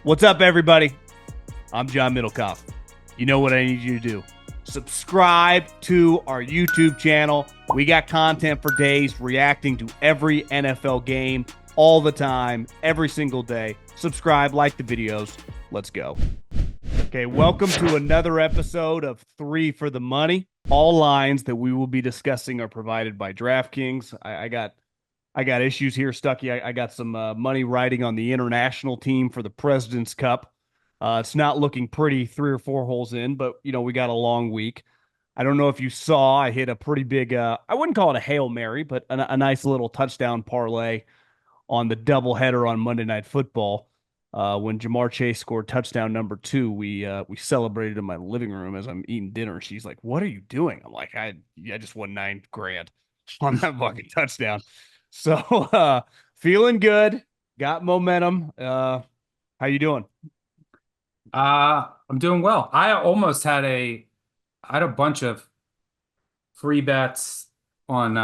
What's up, everybody? I'm John Middlekauff. You know what I need you to do. Subscribe to our YouTube channel. We got content for days reacting to every NFL game all the time, every single day. Subscribe, like the videos. Let's go. Okay, welcome to another episode of 3 for the Money. All lines that we will be discussing are provided by DraftKings. I got issues here, Stuckey. I got some money riding on the international team for the President's Cup. It's not looking pretty 3 or 4 holes in, but, we got a long week. I don't know if you saw, I hit a pretty big, I wouldn't call it a Hail Mary, but a nice little touchdown parlay on the doubleheader on Monday Night Football. When Jamar Chase scored touchdown number 2, we celebrated in my living room as I'm eating dinner. She's like, "What are you doing?" I'm like, I just won $9,000 on that fucking touchdown." So feeling good, got momentum. How you doing? I'm doing well. I had a bunch of free bets on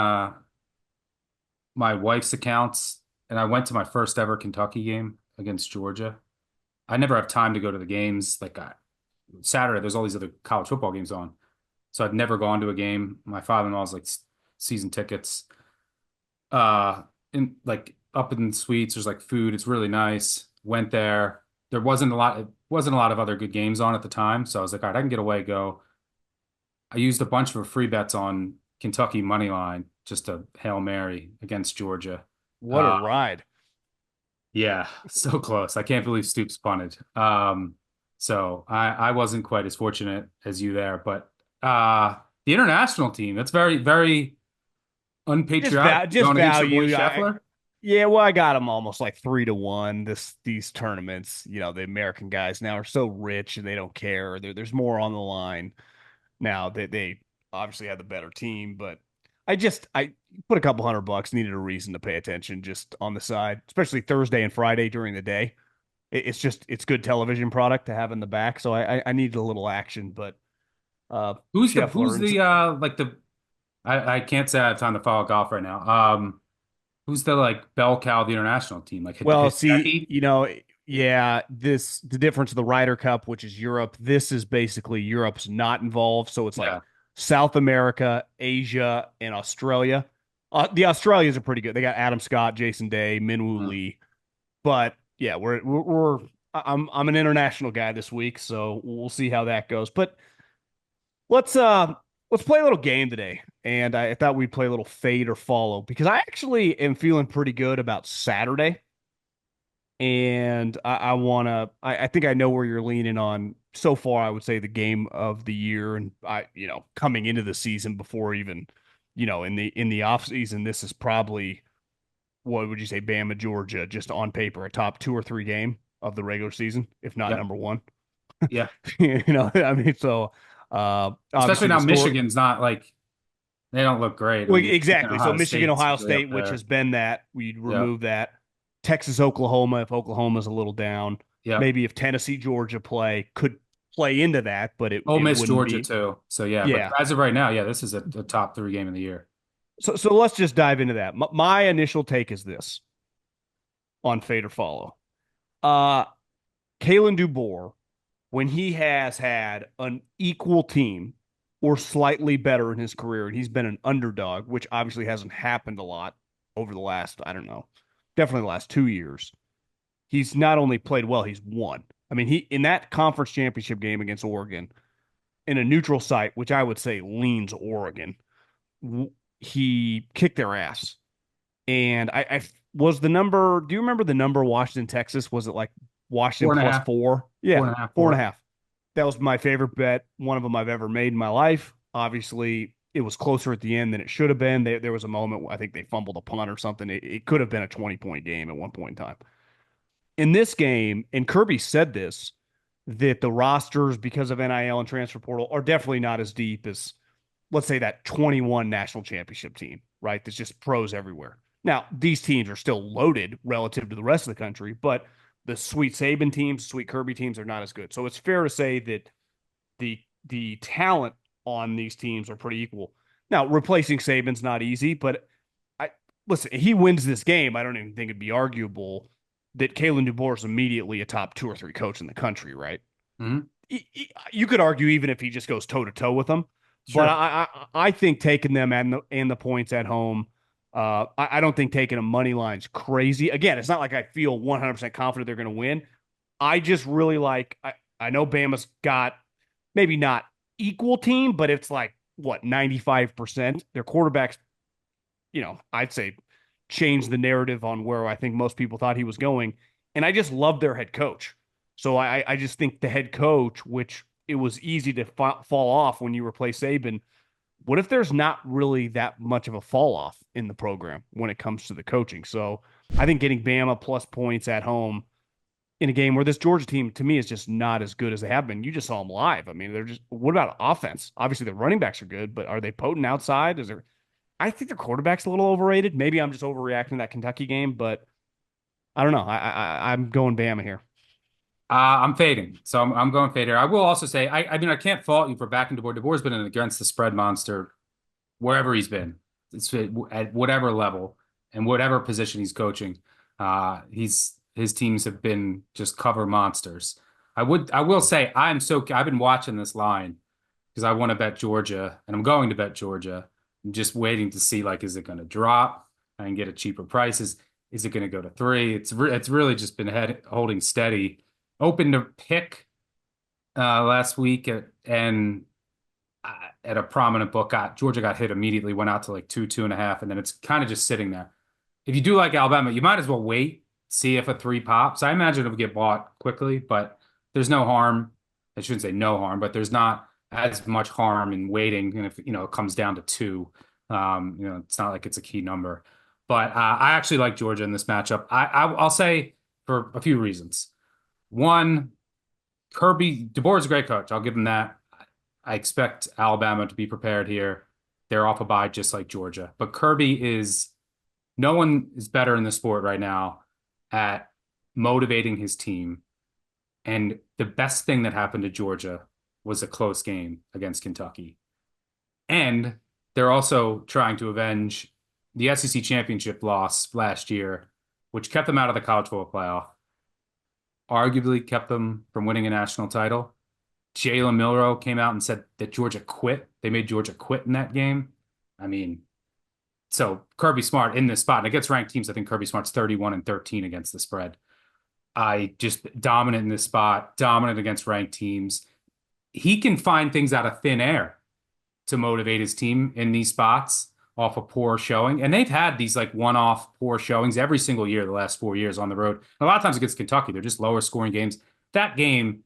my wife's accounts, and I went to my first ever Kentucky game against Georgia. I never have time to go to the games. Saturday, there's all these other college football games on, so I'd never gone to a game. My father-in-law's like season tickets. In like up in the suites, there's like food. It's really nice. Went there. It wasn't a lot of other good games on at the time. So I was like, all right, I can get away, go. I used a bunch of free bets on Kentucky money line, just a Hail Mary against Georgia. What a Uh, ride. yeah, so close. I can't believe Stoops punted. So I wasn't quite as fortunate as you there, but the international team, that's very, very unpatriotic. Just Going against your boy value. Scheffler. Yeah, well, I got them almost like 3-1. These tournaments, the American guys now are so rich and they don't care. There's more on the line now. They obviously had the better team, but I put a couple $100, needed a reason to pay attention just on the side, especially Thursday and Friday during the day. It's good television product to have in the back, so I needed a little action. But Who's Scheffler and the like the I can't say I have time to follow golf right now. Who's the like bell cow of the international team? Like Well, see, Hideki? yeah, the difference of the Ryder Cup, which is Europe, this is basically Europe's not involved. So it's like Yeah. South America, Asia, and Australia. The Australians are pretty good. They got Adam Scott, Jason Day, Minwoo Mm. Lee. But yeah, I'm an international guy this week, so we'll see how that goes. But let's uh let's play a little game today. And I thought we'd play a little fade or follow because I actually am feeling pretty good about Saturday. And I think I know where you're leaning on so far. I would say the game of the year, and coming into the season before even, in the off season, this is probably, what would you say, Bama, Georgia, just on paper, a top 2 or 3 game of the regular season, if not Yeah. number one. Yeah. I mean, so Especially obviously the now score. Michigan's not like they don't look great. Well, And Michigan, exactly. So Ohio Michigan, State's Ohio usually up State, which there. has been that, we'd Yeah. remove that. Texas, Oklahoma, if Oklahoma's a little down. Yeah. Maybe if Tennessee, Georgia could play into that, but it Ole it Miss, wouldn't Georgia be. too. So yeah, but Yeah. as of right now, yeah, this is a top three game of the year. So let's just dive into that. My initial take is this on Fade or Follow. Uh Kalen DuBois, when he has had an equal team or slightly better in his career, and he's been an underdog, which obviously hasn't happened a lot over the last, I don't know, definitely the last 2 years. He's not only played well, he's won. I mean, he in that conference championship game against Oregon in a neutral site, which I would say leans Oregon, he kicked their ass. And I was the number. Do you remember the number Washington, Texas? Was it like Four Washington and a plus half, 4? four Yeah, and a half, four and a four. half. That was my favorite bet. One of them I've ever made in my life. Obviously, it was closer at the end than it should have been. There was a moment where I think they fumbled a punt or something. It could have been a 20-point game at one point in time. In this game, and Kirby said this, that the rosters, because of NIL and transfer portal, are definitely not as deep as, let's say, that 21 national championship team, right? There's just pros everywhere. Now, these teams are still loaded relative to the rest of the country, but the Sweet Saban teams, Sweet Kirby teams are not as good. So it's fair to say that the talent on these teams are pretty equal. Now, replacing Saban's not easy, but I listen, he wins this game. I don't even think it'd be arguable that Kalen DeBoer is immediately a top 2 or 3 coach in the country, right? Hmm. You could argue even if he just goes toe to toe with them, but Sure. I think taking them and the points at home. I don't think taking a money line's crazy. Again, it's not like I feel 100% confident they're going to win. I just really like. I know Bama's got maybe not equal team, but it's like what 95%. Their quarterbacks, I'd say changed the narrative on where I think most people thought he was going, and I just love their head coach. So I just think the head coach, which it was easy to fall off when you replace Saban. What if there's not really that much of a fall off in the program when it comes to the coaching? So I think getting Bama plus points at home in a game where this Georgia team to me is just not as good as they have been. You just saw them live. I mean, they're just. What about offense? Obviously, the running backs are good, but are they potent outside? Is there? I think their quarterback's a little overrated. Maybe I'm just overreacting to that Kentucky game, but I don't know. I'm going Bama here. I'm fading. So I'm going fade here. I will also say, I mean, I can't fault you for backing DeBoer. DeBoer's been an against the spread monster wherever he's been. It's at whatever level and whatever position he's coaching. His teams have been just cover monsters. I will say I've been watching this line because I want to bet Georgia and I'm going to bet Georgia. I'm just waiting to see, like, is it going to drop? I can get a cheaper price. Is it going to go to 3? It's really just been holding steady. Open to pick last week and at a prominent book. Georgia got hit immediately, went out to like 2.5, and then it's kind of just sitting there. If you do like Alabama, you might as well wait, see if a 3 pops. I imagine it'll get bought quickly, but there's no harm. I shouldn't say no harm, but there's not as much harm in waiting. And if it comes down to 2, it's not like it's a key number. But I actually like Georgia in this matchup. I'll say for a few reasons. One, DeBoer is a great coach. I'll give him that. I expect Alabama to be prepared here. They're off a bye just like Georgia. But no one is better in the sport right now at motivating his team. And the best thing that happened to Georgia was a close game against Kentucky. And they're also trying to avenge the SEC championship loss last year, which kept them out of the college football playoff, arguably kept them from winning a national title. Jalen Milroe came out and said that Georgia quit. They made Georgia quit in that game. I mean, so Kirby Smart in this spot, and against ranked teams, I think Kirby Smart's 31-13 against the spread. I just dominant in this spot, dominant against ranked teams. He can find things out of thin air to motivate his team in these spots off a poor showing. And they've had these like one-off poor showings every single year the last 4 years on the road. And a lot of times against Kentucky, they're just lower scoring games. That game,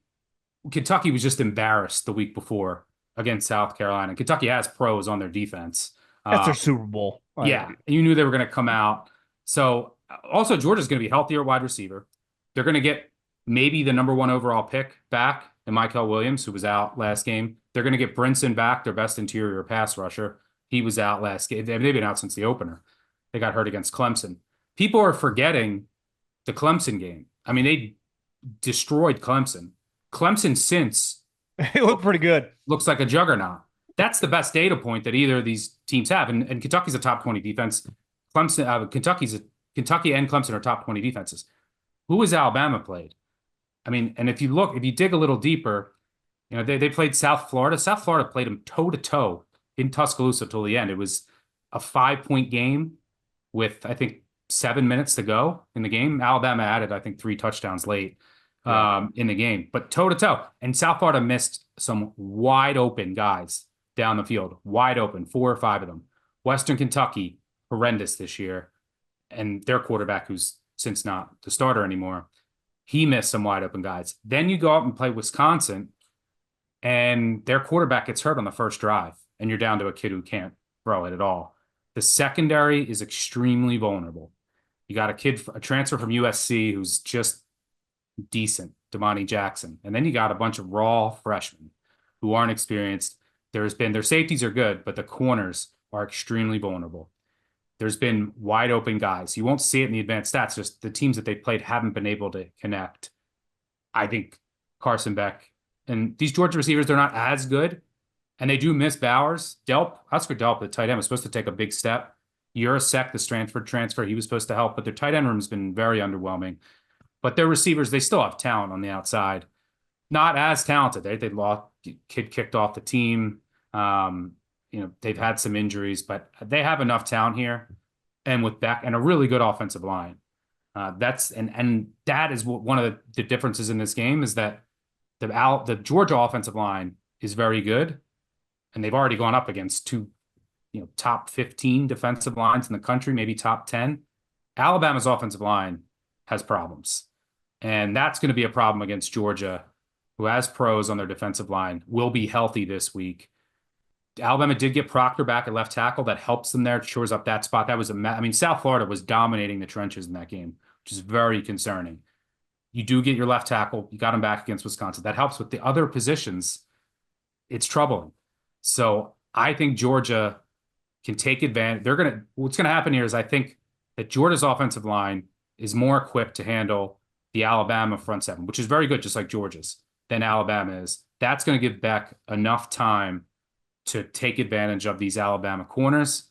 Kentucky was just embarrassed the week before against South Carolina. Kentucky has pros on their defense. That's their Super Bowl. Yeah, you knew they were going to come out. So also Georgia's going to be healthier at wide receiver. They're going to get maybe the number 1 overall pick back in Michael Williams, who was out last game. They're going to get Brinson back, their best interior pass rusher. He was out last game. They've been out since the opener. They got hurt against Clemson. People are forgetting the Clemson game. I mean, they destroyed Clemson. Clemson since They look pretty good. looks like a juggernaut. That's the best data point that either of these teams have. And Kentucky's a top 20 defense. Kentucky and Clemson are top 20 defenses. Who has Alabama played? I mean, and if you dig a little deeper, they played South Florida. South Florida played them toe to toe in Tuscaloosa till the end. It was a 5-point game with, I think, 7 minutes to go in the game. Alabama added, I think, 3 touchdowns late in the game, but toe to toe. And South Florida missed some wide open guys down the field, wide open, 4 or 5 of them. Western Kentucky, horrendous this year. And their quarterback, who's since not the starter anymore, he missed some wide open guys. Then you go out and play Wisconsin, and their quarterback gets hurt on the first drive, and you're down to a kid who can't throw it at all. The secondary is extremely vulnerable. You got a transfer from USC who's just decent, Damani Jackson. And then you got a bunch of raw freshmen who aren't experienced. Their safeties are good, but the corners are extremely vulnerable. There's been wide open guys. You won't see it in the advanced stats. Just the teams that they played haven't been able to connect. I think Carson Beck and these Georgia receivers, they're not as good. And they do miss Bowers. Oscar Delp, the tight end, was supposed to take a big step. Urasek, the Stanford transfer, he was supposed to help, but their tight end room has been very underwhelming. but their receivers, they still have talent on the outside. Not as talented. They lost kid kicked off the team. Um, they've had some injuries, but they have enough talent here, and with Beck and a really good offensive line. That is one of the differences in this game is that the Georgia offensive line is very good, and they've already gone up against two, top 15 defensive lines in the country, maybe top 10. Alabama's offensive line has problems, and that's going to be a problem against Georgia, who has pros on their defensive line, will be healthy this week. Alabama did get Proctor back at left tackle. That helps them there, shores up that spot. That was South Florida was dominating the trenches in that game, which is very concerning. You do get your left tackle. You got him back against Wisconsin. That helps with the other positions. It's troubling. So I think Georgia can take advantage. What's gonna happen here is I think that Georgia's offensive line is more equipped to handle the Alabama front seven, which is very good, just like Georgia's, than Alabama is. That's going to give Beck enough time to take advantage of these Alabama corners.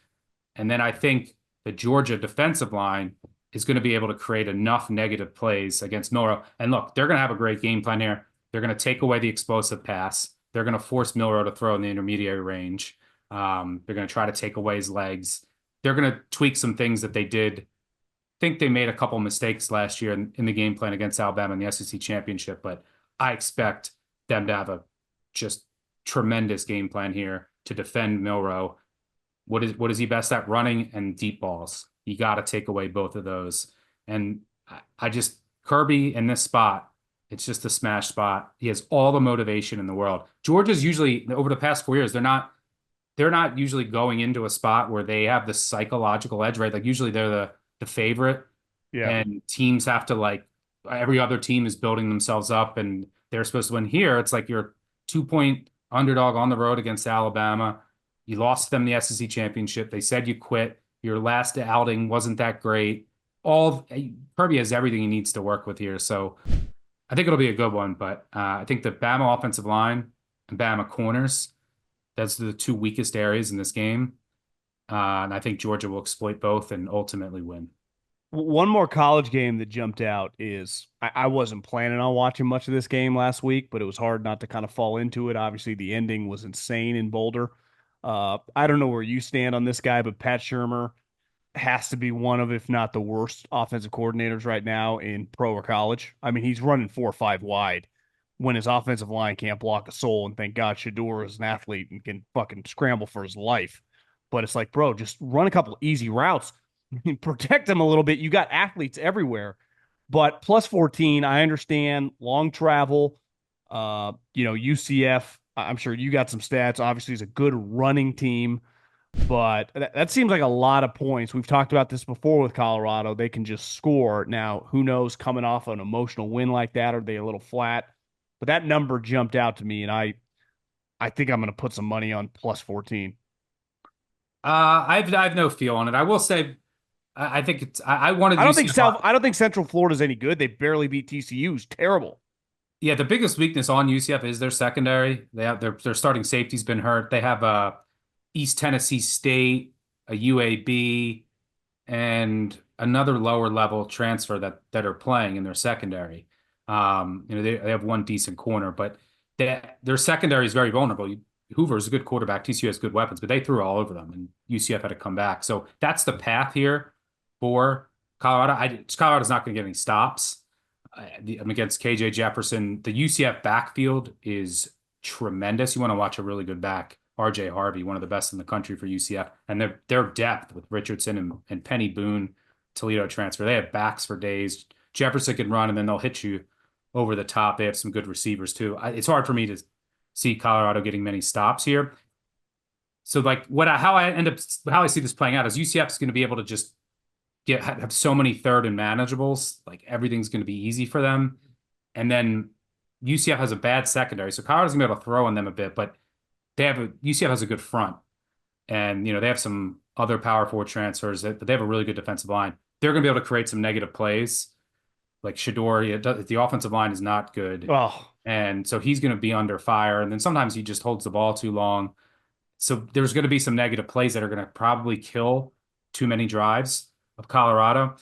And then I think the Georgia defensive line is going to be able to create enough negative plays against Milroe. And look, they're going to have a great game plan here. They're going to take away the explosive pass. They're going to force Milroe to throw in the intermediary range. They're going to try to take away his legs. They're going to tweak some things that they did. I think they made a couple mistakes last year in the game plan against Alabama in the SEC championship, but I expect them to have a just tremendous game plan here to defend Milroe. What is he best at? Running and deep balls. You got to take away both of those. And I just, Kirby in this spot, it's just a smash spot. He has all the motivation in the world. Georgia's usually, over the past 4 years, they're not usually going into a spot where they have the psychological edge, right? Like usually they're the favorite. Yeah. And teams have to every other team is building themselves up and they're supposed to win. Here, it's like you're 2-point underdog on the road against Alabama. You lost them the SEC championship. They said you quit. Your last outing wasn't that great. Kirby has everything he needs to work with here. So I think it'll be a good one, but I think the Bama offensive line and Bama corners, that's the two weakest areas in this game. And I think Georgia will exploit both and ultimately win. One more college game that jumped out is I wasn't planning on watching much of this game last week, but it was hard not to kind of fall into it. Obviously, the ending was insane in Boulder. I don't know where you stand on this guy, but Pat Shurmur has to be one of, if not the worst offensive coordinators right now in pro or college. I mean, he's running 4 or 5 wide when his offensive line can't block a soul, and thank God Shador is an athlete and can fucking scramble for his life. But it's like, bro, just run a couple easy routes. Protect them a little bit. You got athletes everywhere, but plus 14, I understand long travel. UCF, I'm sure you got some stats. Obviously, it's a good running team, but that seems like a lot of points. We've talked about this before with Colorado. They can just score. Now, who knows, coming off an emotional win like that, are they a little flat? But that number jumped out to me, and I think I'm going to put some money on plus 14. I've no feel on it. I will say, I think it's. I wanted. I don't think Central Florida's any good. They barely beat TCU. It's terrible. Yeah, the biggest weakness on UCF is their secondary. They have their starting safety's been hurt. They have East Tennessee State, a UAB, and another lower level transfer that are playing in their secondary. They have one decent corner, but their secondary is very vulnerable. Hoover's a good quarterback. TCU has good weapons, but they threw all over them, and UCF had to come back. So that's the path here for Colorado. Colorado's not going to get any stops. I'm against KJ Jefferson. The UCF backfield is tremendous. You want to watch a really good back. RJ Harvey, one of the best in the country for UCF. And their depth with Richardson and Penny Boone, Toledo transfer. They have backs for days. Jefferson can run, and then they'll hit you over the top. They have some good receivers, too. It's hard for me to see Colorado getting many stops here. So, how I see this playing out is UCF is going to be able to just have so many third and manageables. Like, everything's going to be easy for them. And then UCF has a bad secondary, so Colorado's going to be able to throw on them a bit, but UCF has a good front. And, they have some other power forward transfers, but they have a really good defensive line. They're going to be able to create some negative plays. Like Shador, the offensive line is not good. Oh. And so he's going to be under fire. And then sometimes he just holds the ball too long. So there's going to be some negative plays that are going to probably kill too many drives of Colorado.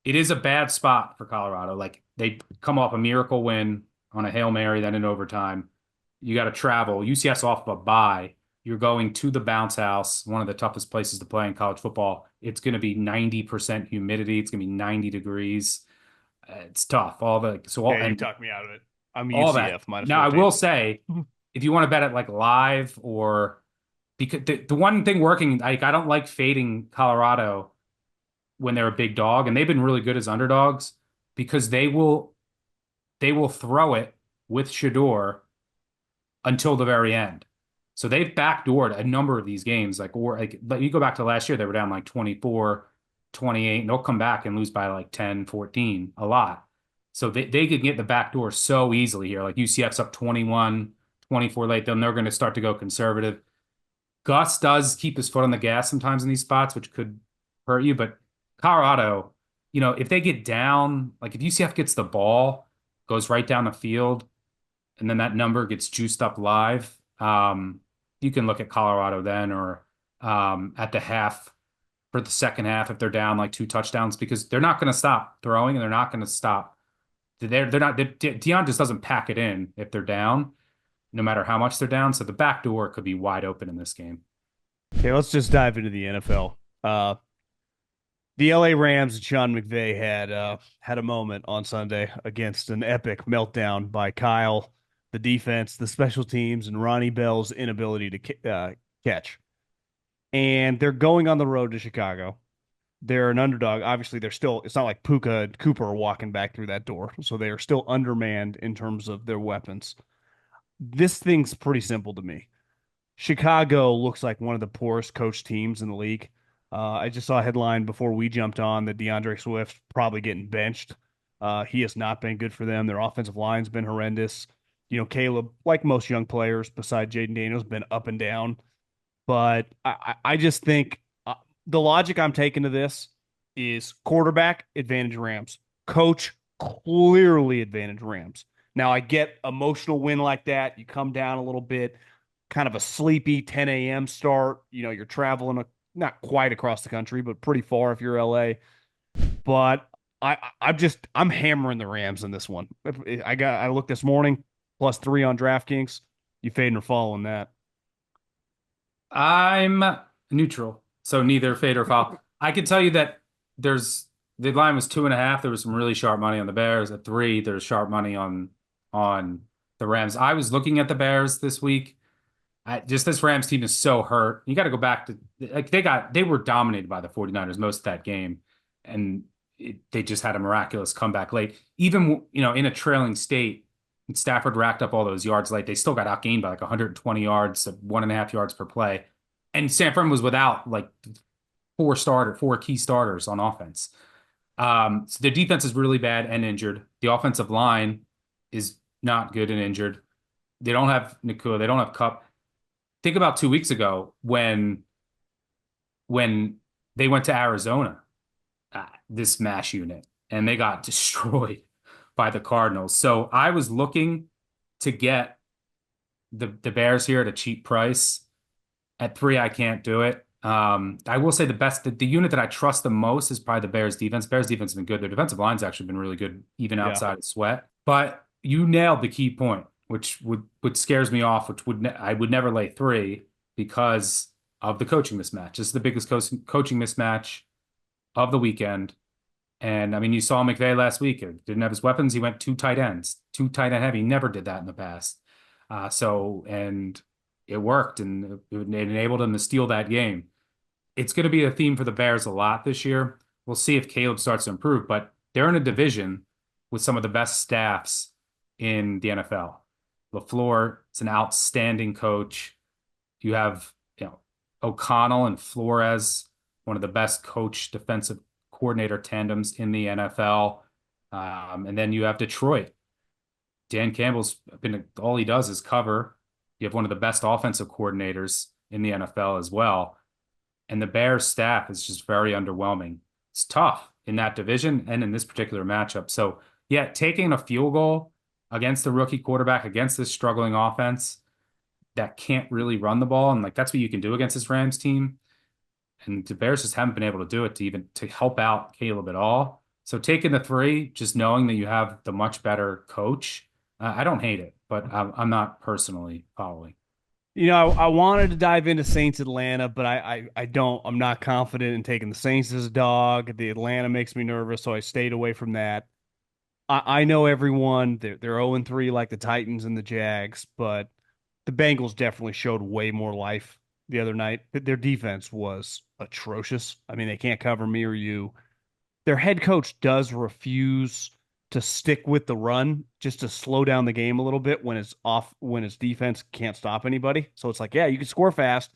it is a bad spot for Colorado. Like they come off a miracle win on a Hail Mary, then in overtime. You got to travel. UCF's off of a bye. You're going to the bounce house, one of the toughest places to play in college football. It's going to be 90% humidity. It's going to be 90 degrees. It's tough. Yeah, you talked me out of it. I'm all that. UCF minus Now, I 14. will say, if you want to bet it like live or because the one thing working, like I don't like fading Colorado when they're a big dog, and they've been really good as underdogs because they will throw it with Shador until the very end. So they've backdoored a number of these games. But you go back to last year, they were down like 24, 28, and they'll come back and lose by like 10, 14, a lot. So they could get the back door so easily here. Like UCF's up 21, 24 late, then they're going to start to go conservative. Gus does keep his foot on the gas sometimes in these spots, which could hurt you. But Colorado, if they get down, like if UCF gets the ball, goes right down the field, and then that number gets juiced up live, you can look at Colorado then or at the half for the second half if they're down like 2 touchdowns because they're not going to stop throwing and they're not going to stop. Deion just doesn't pack it in if they're down, no matter how much they're down. So the back door could be wide open in this game. Okay, let's just dive into the NFL. The LA Rams and Sean McVay had a moment on Sunday against an epic meltdown by Kyle, the defense, the special teams, and Ronnie Bell's inability to catch. And they're going on the road to Chicago. They're an underdog. Obviously, it's not like Puka and Cooper are walking back through that door. So they are still undermanned in terms of their weapons. This thing's pretty simple to me. Chicago looks like one of the poorest coached teams in the league. I just saw a headline before we jumped on that DeAndre Swift probably getting benched. He has not been good for them. Their offensive line's been horrendous. Caleb, like most young players, beside Jaden Daniels, been up and down. But I just think the logic I'm taking to this is quarterback advantage Rams, coach clearly advantage Rams. Now I get emotional win like that. You come down a little bit, kind of a sleepy 10 a.m. start. You're traveling not quite across the country, but pretty far if you're LA. But I'm hammering the Rams in this one. I looked this morning, +3 on DraftKings. You fading or following that? I'm neutral, so neither fade or foul. I can tell you that the line was 2.5. There was some really sharp money on the Bears. At 3, there's sharp money on the Rams. I was looking at the Bears this week. This Rams team is so hurt. You got to go back to like they were dominated by the 49ers most of that game, and they just had a miraculous comeback late. Even in a trailing state, Stafford racked up all those yards late. They still got outgained by like 120 yards, 1.5 yards per play. And San Fran was without like 4 key starters on offense. So the defense is really bad and injured. The offensive line is not good and injured. They don't have Nakua. They don't have Cup. Think about 2 weeks ago when they went to Arizona, this MASH unit, and they got destroyed by the Cardinals. So I was looking to get the Bears here at a cheap price. At 3, I can't do it. I will say the unit that I trust the most is probably the Bears defense. Bears defense has been good. Their defensive line's actually been really good, even outside of Sweat. But you nailed the key point, which scares me off, I would never lay 3 because of the coaching mismatch. This is the biggest coaching mismatch of the weekend. And I mean, you saw McVay last week. He didn't have his weapons. He went 2 tight ends, 2 tight end heavy. He never did that in the past. And it worked, and it enabled him to steal that game. It's going to be a theme for the Bears a lot this year. We'll see if Caleb starts to improve, but they're in a division with some of the best staffs in the NFL. LaFleur is an outstanding coach. You have, O'Connell and Flores, one of the best coach defensive coordinator tandems in the NFL. And then you have Detroit. Dan Campbell's all he does is cover. You have one of the best offensive coordinators in the NFL as well. And the Bears staff is just very underwhelming. It's tough in that division and in this particular matchup. So, yeah, taking a field goal against the rookie quarterback, against this struggling offense that can't really run the ball, and like that's what you can do against this Rams team. And the Bears just haven't been able to do it to help out Caleb at all. So taking the 3, just knowing that you have the much better coach, I don't hate it, but I'm not personally following. I wanted to dive into Saints Atlanta, but I don't. I'm not confident in taking the Saints as a dog. The Atlanta makes me nervous, so I stayed away from that. I know everyone. They're 0-3 like the Titans and the Jags, but the Bengals definitely showed way more life the other night. Their defense was atrocious. I mean, they can't cover me or you. Their head coach does refuse to stick with the run just to slow down the game a little bit when his defense can't stop anybody. So it's like, yeah, you can score fast,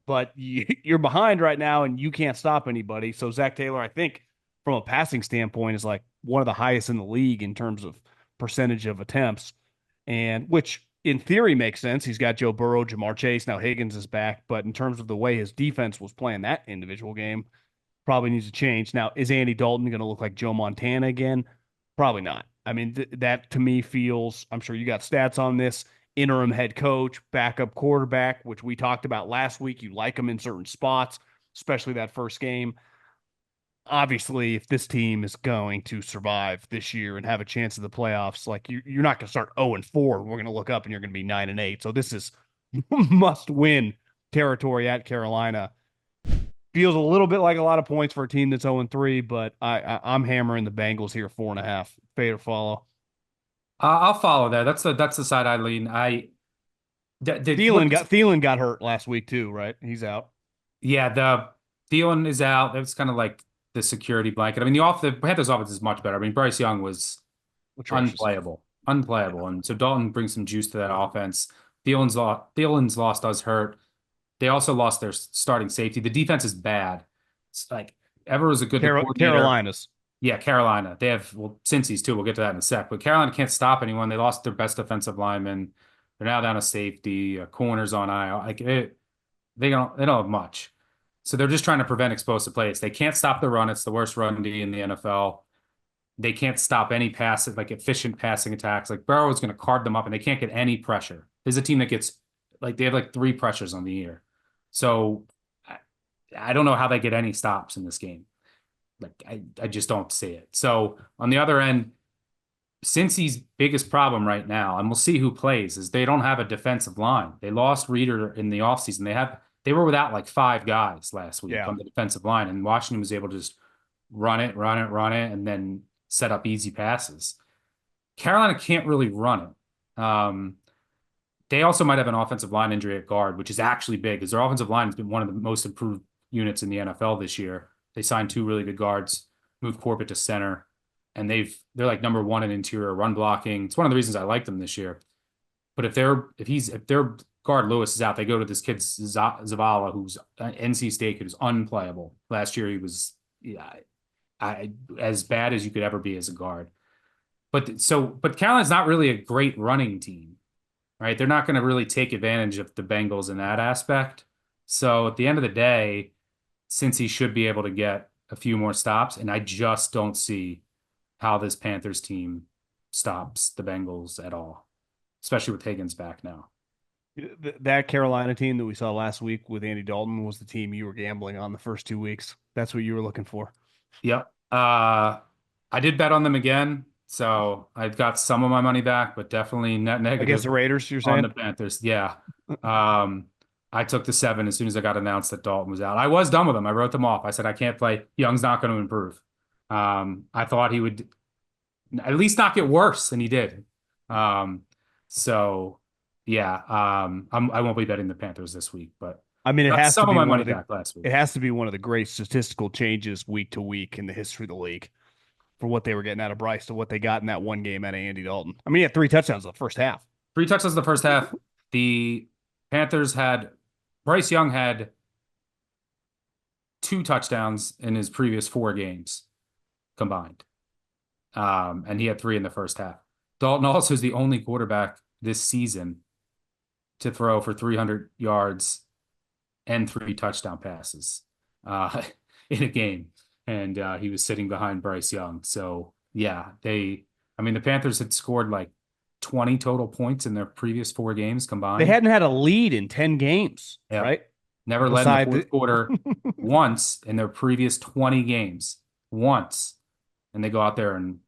but you're behind right now and you can't stop anybody. So Zach Taylor, I think, from a passing standpoint, is like one of the highest in the league in terms of percentage of attempts, and which in theory makes sense. He's got Joe Burrow, Jamar Chase, now Higgins is back, but in terms of the way his defense was playing that individual game, probably needs to change. Now, is Andy Dalton going to look like Joe Montana again? Probably not. I mean, that to me feels, I'm sure you got stats on this, interim head coach, backup quarterback, which we talked about last week. You like him in certain spots, especially that first game. Obviously, if this team is going to survive this year and have a chance of the playoffs, like you're not going to start 0-4. We're going to look up and you're going to be 9-8. So this is must win territory at Carolina. Feels a little bit like a lot of points for a team that's 0-3, but I'm hammering the Bengals here 4.5. Fade or follow. I'll follow that. That's the side I lean. Thielen got hurt last week too, right? He's out. Yeah, the Thielen is out. That's kind of like the security blanket. I mean, the Panthers offense is much better. I mean, Bryce Young was Atrocious. unplayable, and so Dalton brings some juice to that offense. Thielen's lost us hurt. They also lost their starting safety. The defense is bad. It's like Ever was a good coordinator. Carolinas. Yeah, Carolina. They have, well, Cincy's too. We'll get to that in a sec. But Carolina can't stop anyone. They lost their best defensive lineman. They're now down to safety, corners on IR. They don't have much. So they're just trying to prevent explosive plays. They can't stop the run. It's the worst run D in the NFL. They can't stop any efficient passing attacks. Like Burrow is going to card them up, and they can't get any pressure. There's a team that gets they have 3 pressures on the year. So I don't know how they get any stops in this game. I just don't see it. So on the other end, Cincy's biggest problem right now, and we'll see who plays, is they don't have a defensive line. They lost Reader in the offseason. They were without 5 guys last week on the defensive line, and Washington was able to just run it, and then set up easy passes. Carolina can't really run it. They also might have an offensive line injury at guard, which is actually big because their offensive line has been one of the most improved units in the NFL this year. They signed 2 really good guards, moved Corbett to center, and they're number 1 in interior run blocking. It's one of the reasons I like them this year. But if their guard Lewis is out, they go to this kid Zavala, who's NC State, who's unplayable. Last year he was as bad as you could ever be as a guard. But Carolina's not really a great running team, right? They're not going to really take advantage of the Bengals in that aspect. So at the end of the day, since he should be able to get a few more stops, and I just don't see how this Panthers team stops the Bengals at all, especially with Higgins back now. That Carolina team that we saw last week with Andy Dalton was the team you were gambling on the first 2 weeks. That's what you were looking for. Yep. I did bet on them again, so I got some of my money back, but definitely net negative. Against the Raiders, you're saying? On the Panthers, yeah. I took the 7 as soon as I got announced that Dalton was out. I was done with them. I wrote them off. I said, I can't play. Young's not going to improve. I thought he would at least not get worse than he did. So yeah, I won't be betting the Panthers this week, but I mean, it has to be one of the last week. It has to be one of the great statistical changes week to week in the history of the league for what they were getting out of Bryce to what they got in that one game out of Andy Dalton. I mean, he had 3 touchdowns in the first half. 3 touchdowns in the first half. The Panthers Bryce Young had 2 touchdowns in his previous 4 games combined. And he had 3 in the first half. Dalton also is the only quarterback this season to throw for 300 yards and 3 touchdown passes in a game. And he was sitting behind Bryce Young. So, yeah, the Panthers had scored 20 total points in their previous 4 games combined. They hadn't had a lead in 10 games, right? Never led in the fourth quarter once in their previous 20 games. Once. and they go out there and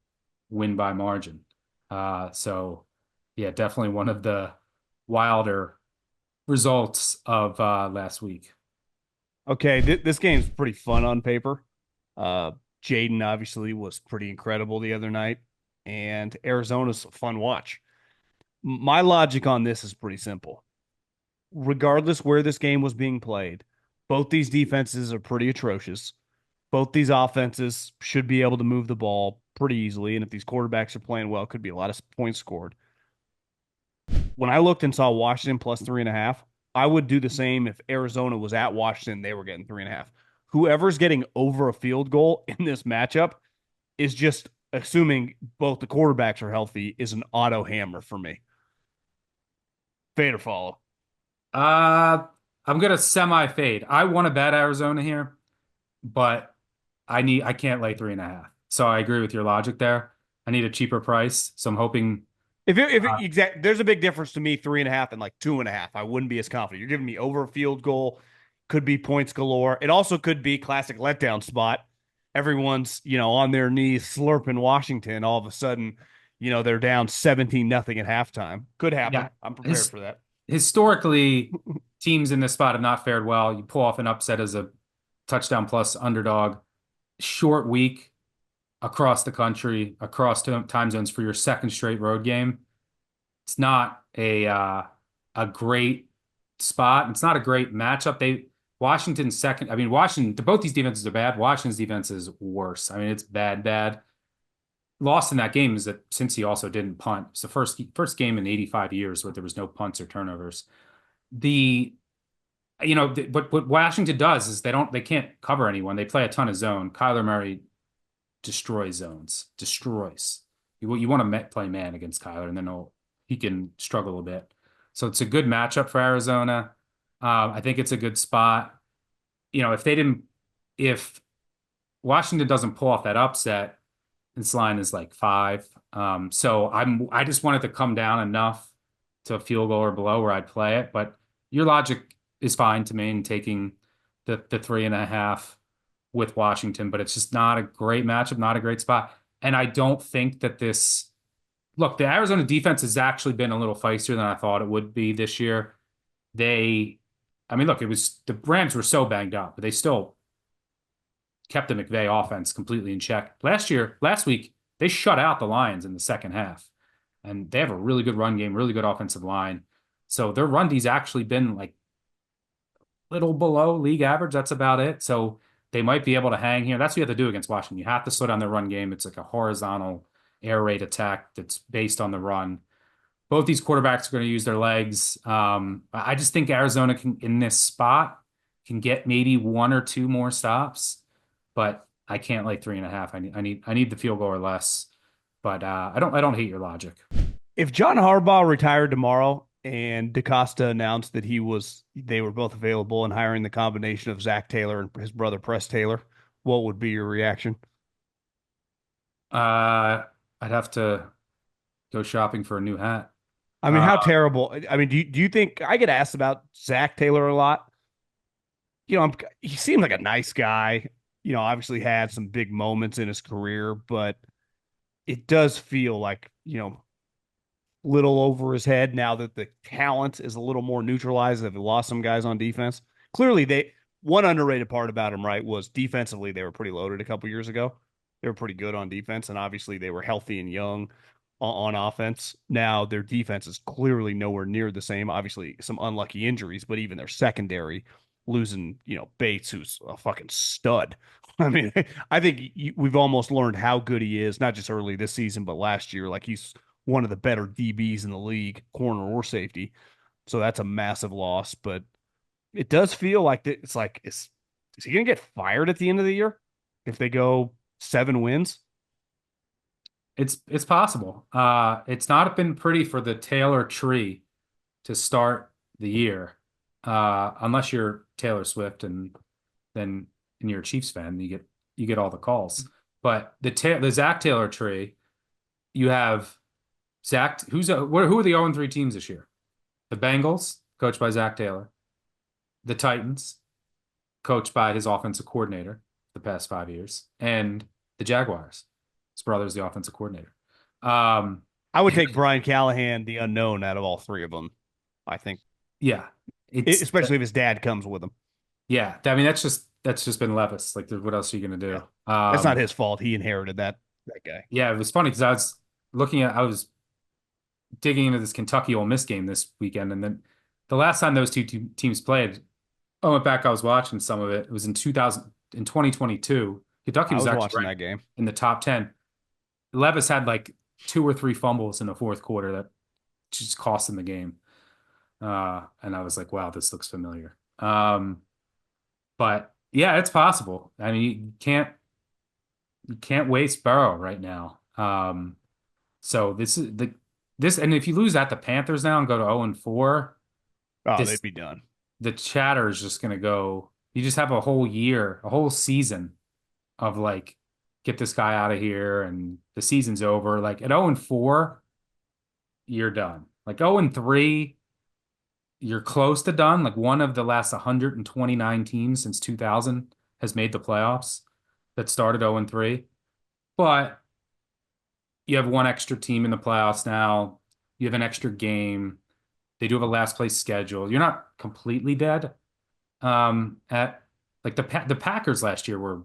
win by margin. So yeah, definitely one of the wilder results of last week. Okay, this game's pretty fun on paper. Uh, Jaden obviously was pretty incredible the other night, and Arizona's a fun watch. My logic on this is pretty simple. Regardless where this game was being played, both these defenses are pretty atrocious. Both these offenses should be able to move the ball pretty easily, and if these quarterbacks are playing well, could be a lot of points scored. When I looked and saw Washington plus 3.5, I would do the same if Arizona was at Washington, they were getting 3.5. Whoever's getting over a field goal in this matchup is just assuming both the quarterbacks are healthy is an auto hammer for me. Fade or follow. Uh, I'm gonna semi fade. I want to bet Arizona here, but I can't lay 3.5. So I agree with your logic there. I need a cheaper price. So I'm hoping There's a big difference to me 3.5 and like 2.5. I wouldn't be as confident. You're giving me over a field goal, could be points galore. It also could be classic letdown spot. Everyone's on their knees slurping Washington. All of a sudden, they're down 17-0 at halftime. Could happen. yeah, I'm prepared for that. historically teams in this spot have not fared well. You pull off an upset as a touchdown plus underdog. Short week across the country, across time zones for your second straight road game. It's not a great spot. It's not a great matchup. Washington's second. I mean, Washington. Both these defenses are bad. Washington's defense is worse. I mean, it's bad, bad. Lost in that game is that since he also didn't punt, it's the first game in 85 years where there was no punts or turnovers. The but what Washington does is they can't cover anyone. They play a ton of zone. Kyler Murray destroys zones, destroys. You want to play man against Kyler, and then he can struggle a bit. So it's a good matchup for Arizona. I think it's a good spot. If Washington doesn't pull off that upset, this line is like 5. So I just want it to come down enough to a field goal or below where I'd play it. But your logic is fine to me in taking the 3.5 with Washington, but it's just not a great matchup, not a great spot. And I don't think that the Arizona defense has actually been a little feistier than I thought it would be this year. The Rams were so banged up, but they still kept the McVay offense completely in check. Last week, they shut out the Lions in the second half, and they have a really good run game, really good offensive line. So their run D's actually been like little below league average. That's about it. So they might be able to hang here. That's what you have to do against Washington. You have to slow down their run game. It's like a horizontal air raid attack that's based on the run. Both these quarterbacks are going to use their legs. I just think Arizona can, in this spot, can get maybe 1 or 2 more stops, but I can't lay 3.5. I need the field goal or less. But I don't hate your logic. If John Harbaugh retired tomorrow and DaCosta announced that they were both available and hiring the combination of Zach Taylor and his brother Press Taylor, what would be your reaction? I'd have to go shopping for a new hat. I mean, how terrible. I mean, do you think I get asked about Zach Taylor a lot? He seemed like a nice guy. Obviously had some big moments in his career, but it does feel like, little over his head now that the talent is a little more neutralized. They've lost some guys on defense. Clearly, one underrated part about him, right, was defensively they were pretty loaded a couple years ago. They were pretty good on defense, and obviously they were healthy and young on offense. Now their defense is clearly nowhere near the same. Obviously, some unlucky injuries, but even their secondary losing, Bates, who's a fucking stud. I mean, I think we've almost learned how good he is, not just early this season, but last year. Like he's one of the better DBs in the league, corner or safety. So that's a massive loss. But it does feel like is he going to get fired at the end of the year if they go 7 wins? It's possible. It's not been pretty for the Taylor tree to start the year, unless you're Taylor Swift and you're a Chiefs fan, you get all the calls. But the Zach Taylor tree, you have Zach. Who are the 0-3 teams this year? The Bengals, coached by Zach Taylor. The Titans, coached by his offensive coordinator the past 5 years, and the Jaguars. His brother's the offensive coordinator. Um, I would take Brian Callahan, the unknown, out of all three of them. I think, yeah, it's especially if his dad comes with him. yeah. I mean, that's just been Levis. Like, what else are you gonna Yeah, do? that's not his fault. He inherited that guy. Yeah, it was funny because I was digging into this Kentucky Ole Miss game this weekend, and then the last time those two teams played, I went back. I was watching some of it. It was in 2022. Kentucky I was was actually watching that ranked game. in the top 10. Levis had like two or three fumbles in the fourth quarter that just cost him the game. And I was like, wow, this looks familiar. But yeah, it's possible. I mean, you can't waste Burrow right now. So and if you lose at the Panthers now and go to 0-4, Oh, they'd this be done. the chatter is just gonna go. You just have a whole year, a whole season of like, get this guy out of here, and the season's over. Like at 0-4, you're done. Like 0-3, you're close to done. Like one of the last 129 teams since 2000 has made the playoffs that started 0-3. But you have one extra team in the playoffs now. You have an extra game. They do have a last place schedule. You're not completely dead. At like the Packers last year were